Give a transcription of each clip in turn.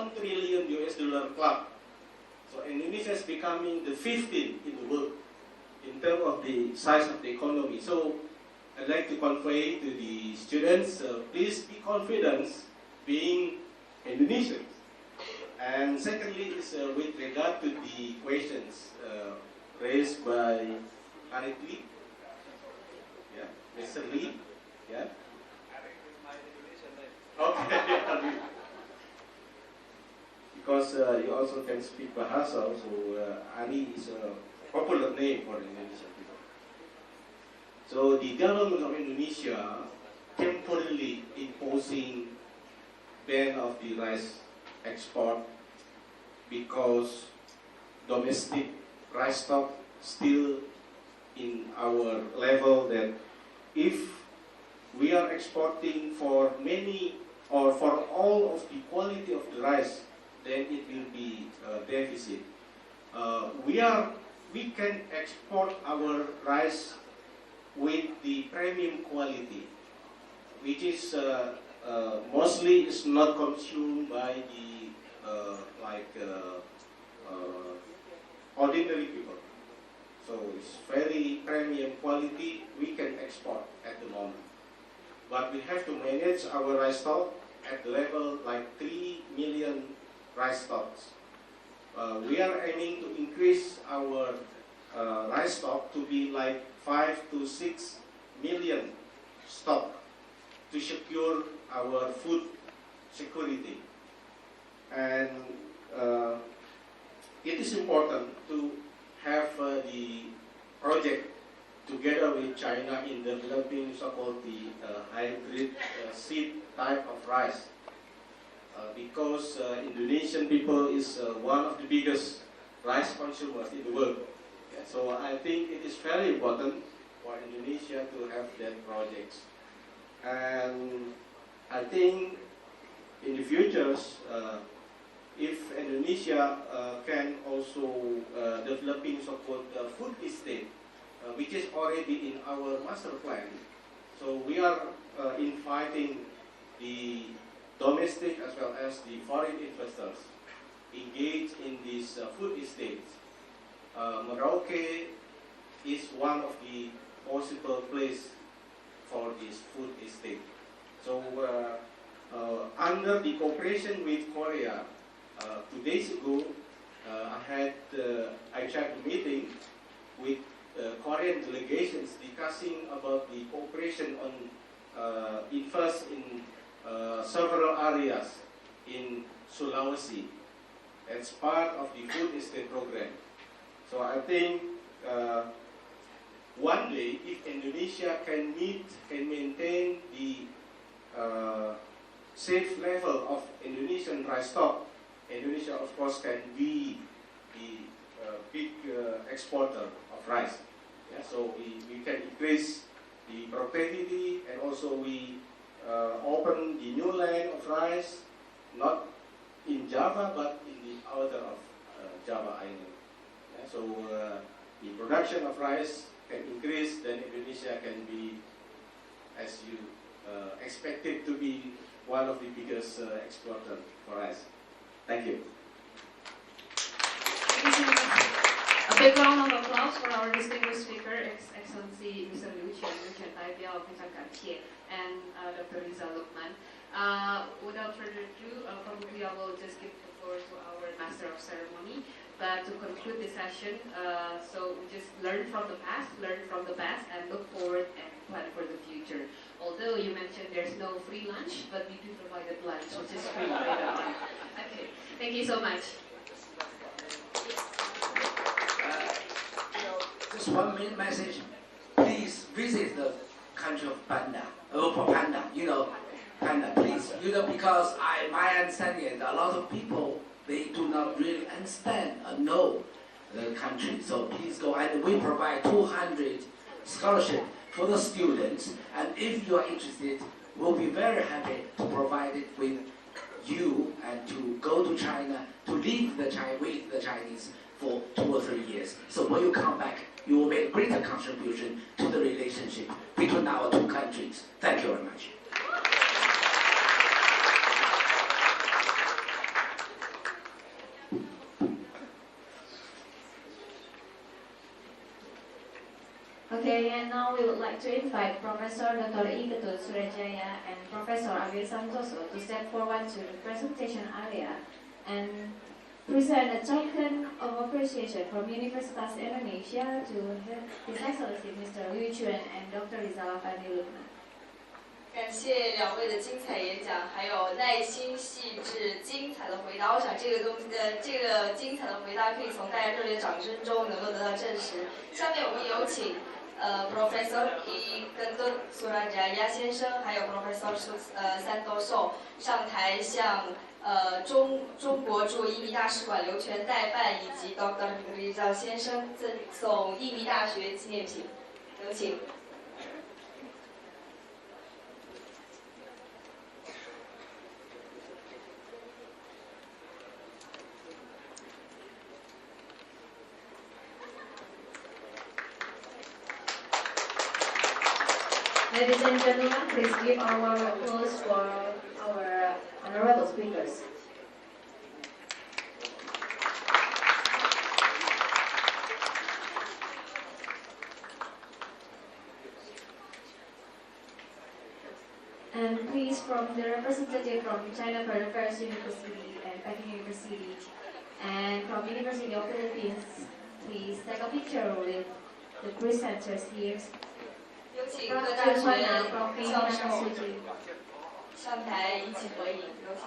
$1 trillion club. So Indonesia is becoming the 15th in the world in terms of the size of the economy. So I'd like to convey to the students, please be confident being Indonesians. And secondly is with regard to the questions raised by Arif Lee, yeah, Mr. Lee, yeah. Okay, because you also can speak Bahasa, so Ari is a popular name for Indonesian people. So the government of Indonesia temporarily imposing ban of the rice export because domestic rice stock still in our level that if we are exporting for many or for all of the quality of the rice, then it will be a deficit. We can export our rice with the premium quality, which is mostly is not consumed by the ordinary people. So it's very premium quality we can export at the moment. But we have to manage our rice stock at the level like 3 million rice stocks. We are aiming to increase our rice stock to be like 5 to 6 million stock to secure our food security. And it is important to have the project together with China in developing so-called the hybrid seed type of rice. Because Indonesian people is one of the biggest rice consumers in the world. Yeah, so I think it is very important for Indonesia to have that project. And I think in the future, if Indonesia can also developing so-called food estate, which is already in our master plan. So we are inviting the domestic as well as the foreign investors engaged in these food estates. Merauke is one of the possible place for this food estate. So under the cooperation with Korea, 2 days ago, I had a meeting with Korean delegations discussing about the cooperation on invest in several areas in Sulawesi as part of the food estate program. So I think one day, if Indonesia can maintain the safe level of Indonesian rice stock, Indonesia of course can be the big exporter of rice. Yeah, so we can increase the productivity, and also we open the new land of rice, not in Java but in the outer of Java Island. Yeah, so the production of rice can increase, then Indonesia can be, as you expected to be, one of the biggest exporters for rice. Thank you. Thank you so much. A big round of applause for our distinguished speaker, Excellency Mr. Liu Chen Taipei of Cartier, and Dr. Rizal Lukman. Without further ado, probably I will just give the floor to our Master of Ceremony. But to conclude this session, so we just learn from the past, and look forward and plan for the future. Although you mentioned there's no free lunch, but we do provide a lunch, which is free later on. Okay, thank you so much. Just one message. Please visit the country of Panda. Panda, Panda, please. Because my understanding is a lot of people, they do not really understand or know the country. So please go, and we provide 200 scholarships for the students. And if you are interested, we'll be very happy to provide it with you and to go to China, to live with the Chinese for 2 or 3 years. So when you come back, you will make a greater contribution to the relationship between our two countries. Thank you very much. Okay, and now we would like to invite Professor Dr. Iketut Surajaya and Professor Agil Santoso to step forward to the presentation area and present a token of appreciation from Universitas Indonesia to His Excellency Mr. Liu Chuan and Dr. Rizal Afandi Lukman. 感谢两位的精彩演讲，还有耐心、细致、精彩的回答。我想这个精彩的回答可以从大家热烈掌声中能够得到证实。下面我们有请Professor Iketut Surajaya 先生，还有 Professor Santoso 上台向中国驻印尼大使馆刘全代办以及 Dr. Rizal 先生赠送印尼大学纪念品，有请。Ladies and gentlemen, please give our applause for our honorable speakers. And please, from the representative from China Foreign Affairs University and Peking University, and from University of Philippines, please take a picture with the presenters here. 有请各大学教授上台一起合影，有请。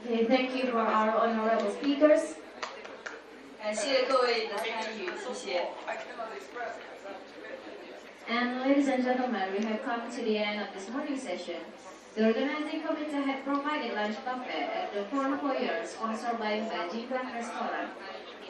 Okay, thank you for our honorable speakers. 感谢各位的参与，谢谢。And ladies and gentlemen, we have come to the end of this morning session. The organizing committee had provided lunch buffet at the four foyer sponsored by Bajingan Restaurant.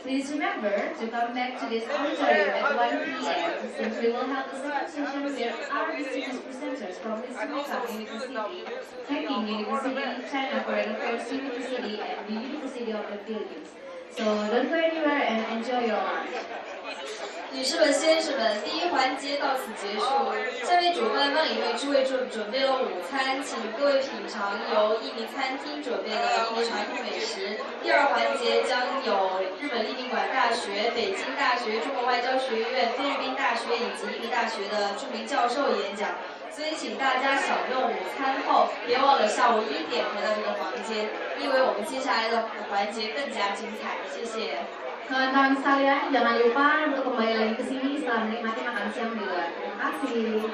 Please remember to come back to this auditorium at 1 p.m. since we will have the second session with our distinguished presenters from Wisconsin University, Peking University, China Foreign Affairs University, and the University of the Philippines. So don't go anywhere and enjoy your lunch. 女士们、先生们，第一环节到此结束。下面主办方已为诸位准备了午餐，请各位品尝由印尼餐厅准备的印尼传统美食。第二环节将有日本立命馆大学、北京大学、中国外交学院、菲律宾大学以及印尼大学的著名教授演讲。所以，请大家享用午餐后，别忘了下午1点回到这个房间，因为我们接下来的环节更加精彩。谢谢。 Kawan-kawan sekalian, jangan lupa untuk kembali lagi ke sini setelah menikmati makan siang di luar. Terima kasih.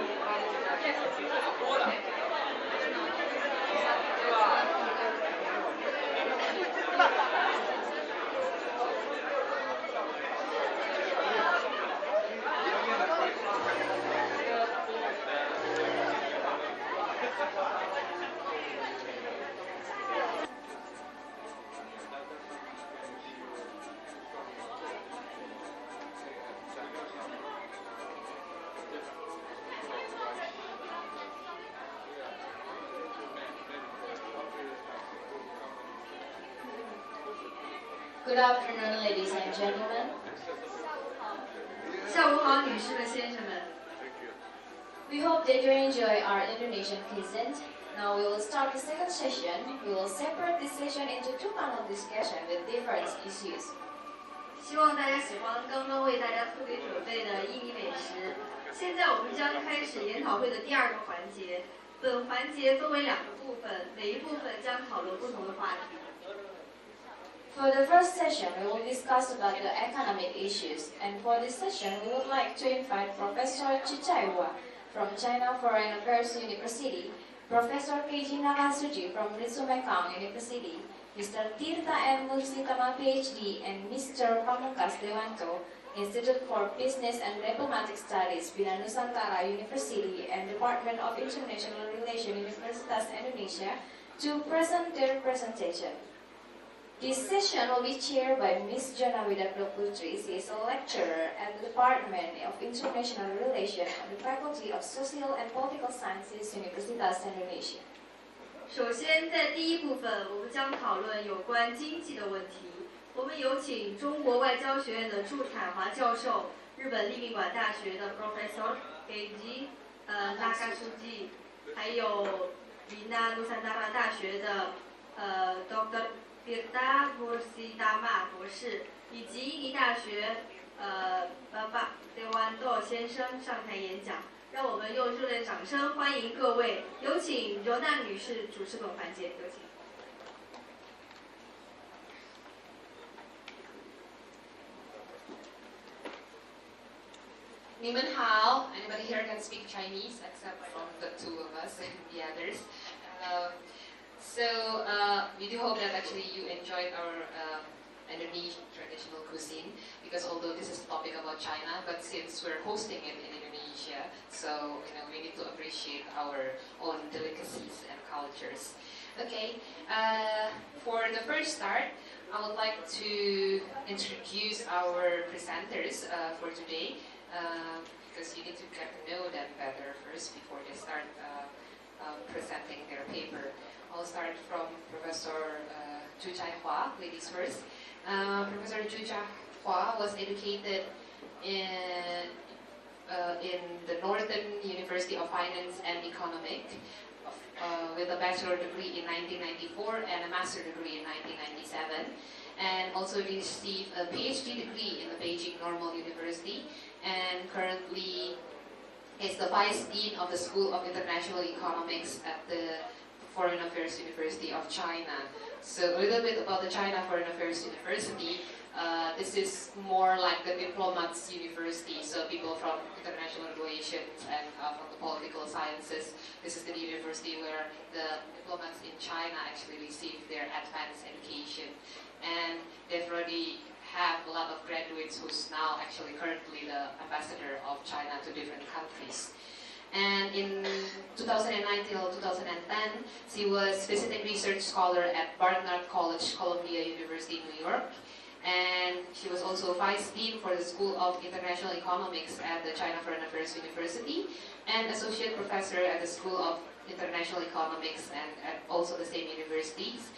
Good afternoon, ladies and gentlemen. 下午好，女士们、先生们。 We hope that you enjoy our Indonesian cuisine. Now we will start the second session. We will separate this session into two panel discussion with different issues. 希望大家喜欢刚刚为大家特别准备的印尼美食。现在我们将开始研讨会的第二个环节。本环节分为2个部分，每一部分将讨论不同的话题。 For the first session, we will discuss about the economic issues, and for this session, we would like to invite Professor Chichaiwa from China Foreign Affairs University, Professor Keiji Nakatsuji from Ritsumeikan University, Mr. Tirta M. Mursitama, PhD, and Mr. Pamungkas Dewanto, Institute for Business and Diplomatic Studies, Bina Nusantara University and Department of International Relations, Universitas Indonesia, to present their presentation. This session will be chaired by Ms. Jana Widardo Putri. She is a lecturer at the Department of International Relations on the Faculty of Social and Political Sciences, Universitas Indonesia. 首先，在第一部分，我们将讨论有关经济的问题。我们有请中国外交学院的祝彩华教授、日本立命馆大学的 Professor Keiji Nakatsuji， 还有Bina Nusantara 大学的Dr. Tirta Mursitama 博士，以及印尼大学Bapak Dewanto 先生上台演讲。让我们用热烈掌声欢迎各位，有请柔娜女士主持本环节，有请。你们好 Anybody here can speak Chinese except from the two of us and the others? We do hope that actually you enjoyed our Indonesian traditional cuisine, because although this is a topic about China, but since we're hosting it in Indonesia, so we need to appreciate our own delicacies and cultures. Okay, for the first start, I would like to introduce our presenters for today, because you need to get to know them better first before they start presenting their paper. I'll start from Professor Chu Chai-hua, ladies first. Professor Chu Chai-hua was educated in the Northern University of Finance and Economics with a bachelor degree in 1994 and a master degree in 1997, and also received a PhD degree in the Beijing Normal University, and currently is the Vice Dean of the School of International Economics at the Foreign Affairs University of China. So a little bit about the China Foreign Affairs University. This is more like the diplomats university, so people from international relations and from the political sciences. This is the university where the diplomats in China actually receive their advanced education. And they've already have a lot of graduates who's now actually currently the ambassador of China to different countries. And in 2009 till 2010, she was visiting research scholar at Barnard College, Columbia University, New York. And she was also Vice Dean for the School of International Economics at the China Foreign Affairs University, and Associate Professor at the School of International Economics and at also the same universities,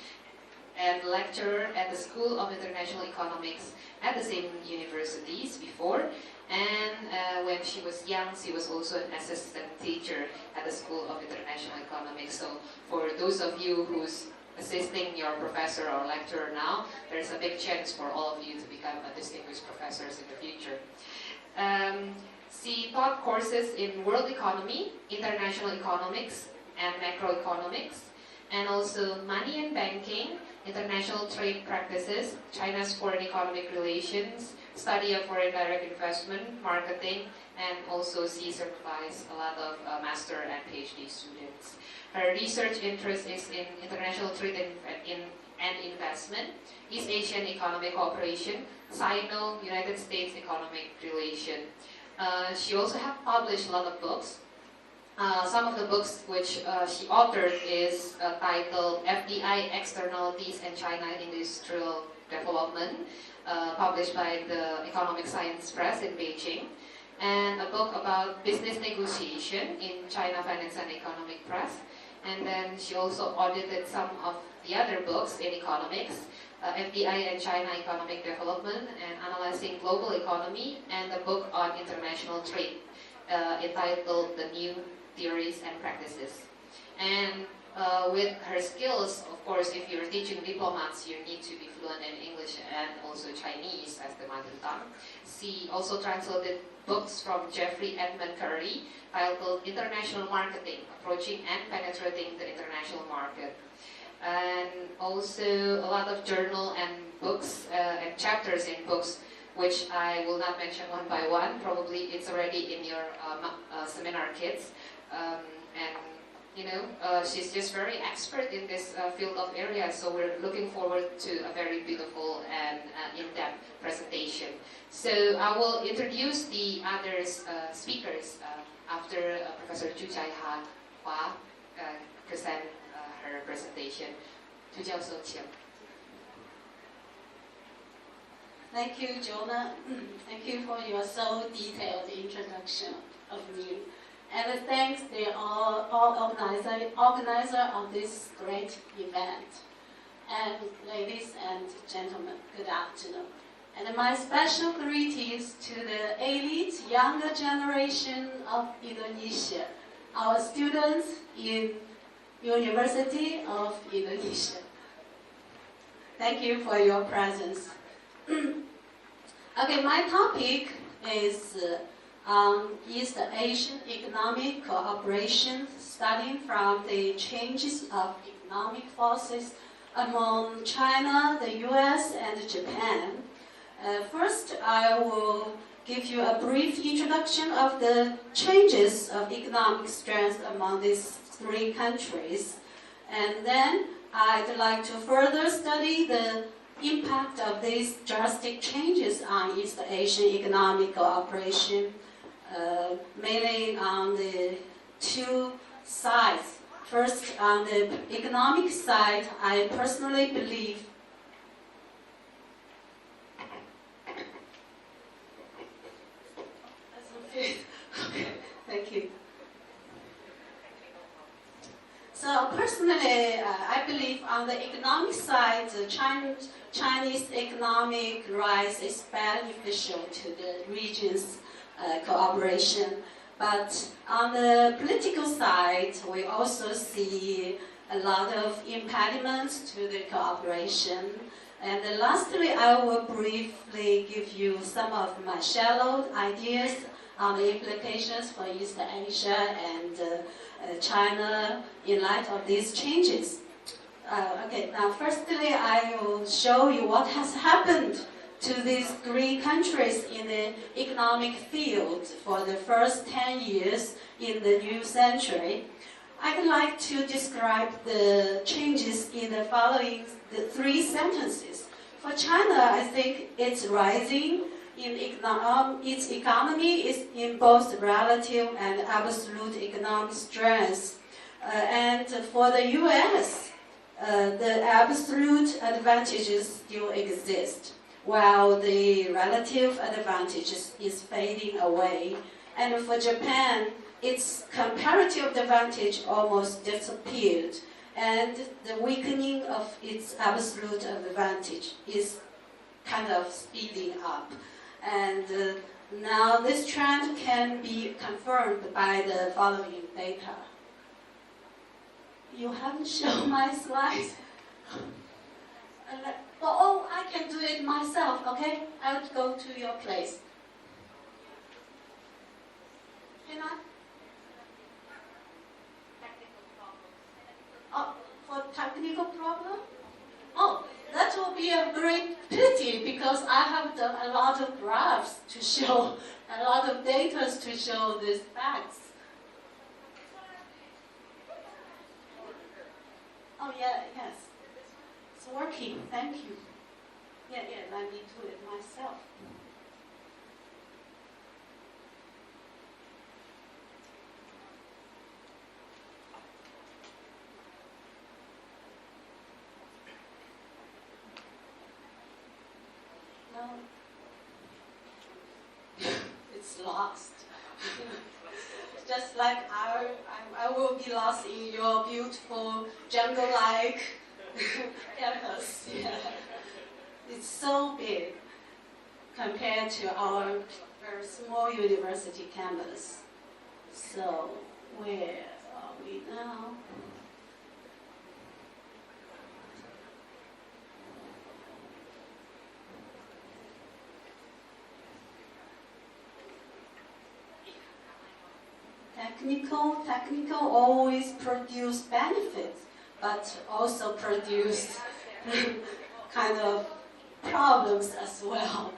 and lecturer at the School of International Economics at the same universities before. And when she was young, she was also an assistant teacher at the School of International Economics. So for those of you who's assisting your professor or lecturer now, there's a big chance for all of you to become a distinguished professors in the future. She taught courses in world economy, international economics, and macroeconomics, and also money and banking, international trade practices, China's foreign economic relations, study of foreign direct investment, marketing, and also she supervised a lot of master and PhD students. Her research interest is in international trade and investment, East Asian economic cooperation, Sino-United States economic relation. She also has published a lot of books. Some of the books which she authored is titled FDI Externalities and China Industrial Development, published by the Economic Science Press in Beijing, and a book about business negotiation in China Finance and Economic Press. And then she also audited some of the other books in economics, FDI and China Economic Development, and Analyzing Global Economy, and a book on international trade entitled The New Theories and Practices. And with her skills, of course, if you're teaching diplomats, you need to be fluent in English and also Chinese as the mother tongue. She also translated books from Jeffrey Edmund Curry titled International Marketing, Approaching and Penetrating the International Market. And also a lot of journal and books and chapters in books, which I will not mention one by one. Probably it's already in your seminar kits. And she's just very expert in this field of area. So we're looking forward to a very beautiful and in-depth presentation. So I will introduce the other speakers after Professor Chu Chai-Hua present her presentation. Chu Jiao-so,请. Thank you, Jonah. Thank you for your so detailed introduction of me. And thanks to all organizer of this great event. And ladies and gentlemen, good afternoon. And my special greetings to the elite younger generation of Indonesia, our students in University of Indonesia. Thank you for your presence. Okay, my topic is East Asian economic cooperation, starting from the changes of economic forces among China, the US, and Japan. First, I will give you a brief introduction of the changes of economic strength among these three countries. And then I'd like to further study the impact of these drastic changes on East Asian economic cooperation, mainly on the two sides. First, on the economic side, I personally believe okay, thank you. So personally, I believe on the economic side, the Chinese economic rise is beneficial to the region's cooperation. But on the political side, we also see a lot of impediments to the cooperation. And then lastly, I will briefly give you some of my shallow ideas on the implications for East Asia and China in light of these changes. Okay, now firstly, I will show you what has happened to these three countries in the economic field for the first 10 years in the new century. I'd like to describe the changes in the following three sentences. For China, I think it's rising in its economy is in both relative and absolute economic strength. And for the US, the absolute advantages still exist, while the relative advantages is fading away. And for Japan, its comparative advantage almost disappeared, and the weakening of its absolute advantage is kind of speeding up. And now this trend can be confirmed by the following data. You haven't shown my slides? Oh, I can do it myself, okay? I'll go to your place. Can I? Oh, for technical problem? Oh, that will be a great pity because I have done a lot of graphs to show, a lot of data to show these facts. Oh yeah, yes. It's working, thank you. Yeah, let me do it myself. No. It's lost. Just like I will be lost in your beautiful jungle-like campus. Yeah. It's so big compared to our very small university campus. So where are we now? Technical always produce benefits, but also produce kind of problems as well.